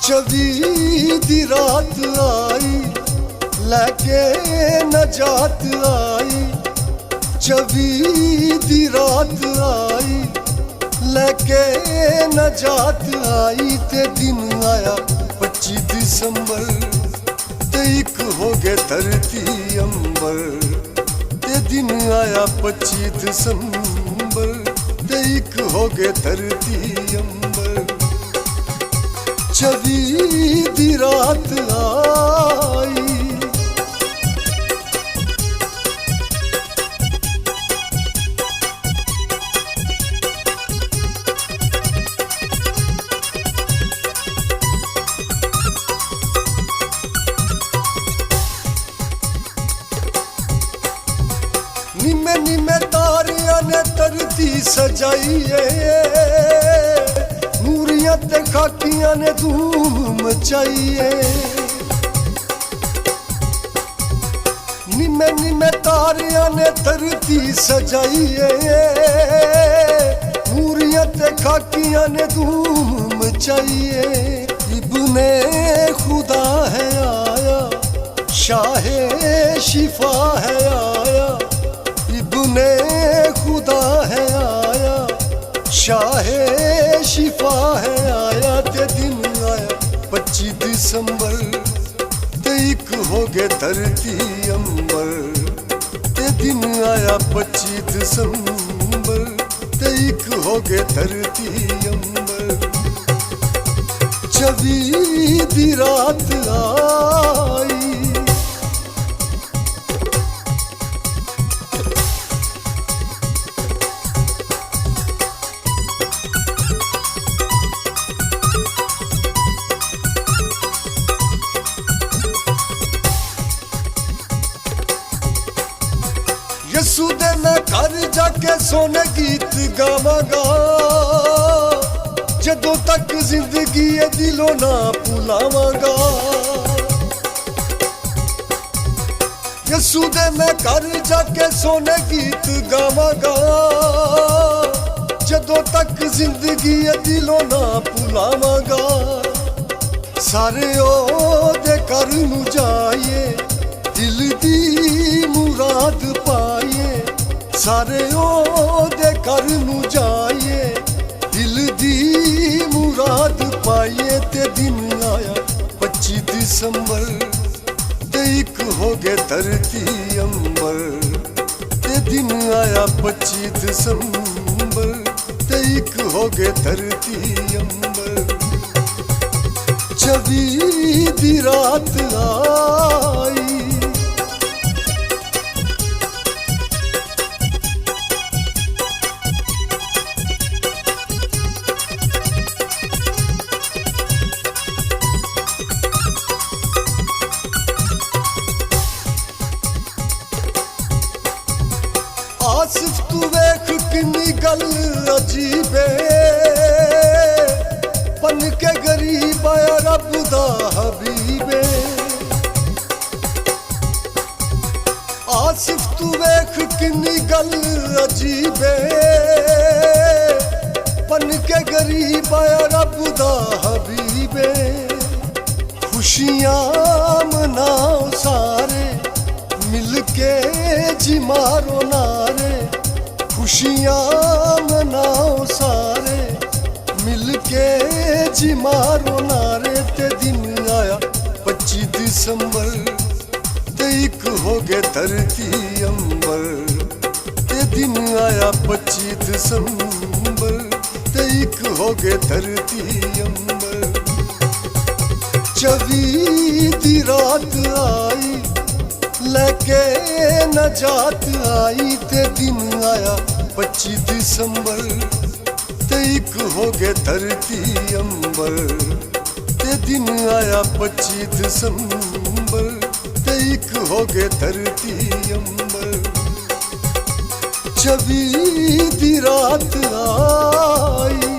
चवी दी रात आई लैके नजात आई, चवी दी रात आई लैके नजात आई। ते दिन आया 25 दिसंबर ते एक हो गए धरती अंबर। ते दिन आया 25 दिसंबर ते एक हो गए धरती अंबर। चवी दी रात आई निमे निमे तारियां ने धरती सजाई है, नूरियां ते खाकियां ने धूम मचाई है। निमे निमे तारियां ने धरती सजाई है, नूरियां ते खाकियां ने धूम मचाई है। इब्ने खुदा है आया, शाहे शिफा है आया, इब्ने खुदा है आया, शाहे शिफा है आया। ते दिन आया 25 दिसंबर ते एक हो गए धरती अंबर। ते दिन आया 25 दिसंबर ते एक हो गए धरती अंबर। चवी दी रात आई यसू दे मैं घर जाके सोने गीत गावांगा, जदों तक जिंदगी है दिलों ना भुलावांगा। यसू दे मैं घर जाके सोने गीत गावांगा, जदों तक जिंदगी है दिलों ना भुलावांगा। सारे ओदे घर नूं जाइए दिल दी मुराद पाइए, सारे ओदे घर नूं जाइए दिल दी मुराद पाइए। ते दिन आया 25 दिसंबर ते एक हो गए धरती अंबर। ते दिन आया 25 दिसंबर ते एक हो गए धरती अंबर। चवी दी रात आई आसिफ तू वेख किन्नी गल अजीबे, बन के गरीब आया रब दा हबीबे। आसिफ तू वेख किन्नी गल अजीबे, बन के गरीब आया रब दा हबीबे। खुशियां मनाओ सारे मिल के जी मारो नारे, खुशियां मनाओ सारे मिल के जी मारो नारे। ते दिन आया 25 दिसंबर ते एक हो गए धरती अंबर। ते दिन आया 25 दिसंबर ते एक हो गए धरती अंबर। चवी दी रात आई लैके नजात आई। ते दिन आया 25 दिसंबर ते एक हो गए धरती अंबर। ते दिन आया 25 दिसंबर ते एक हो गए धरती अंबर। चवी दी रात आई।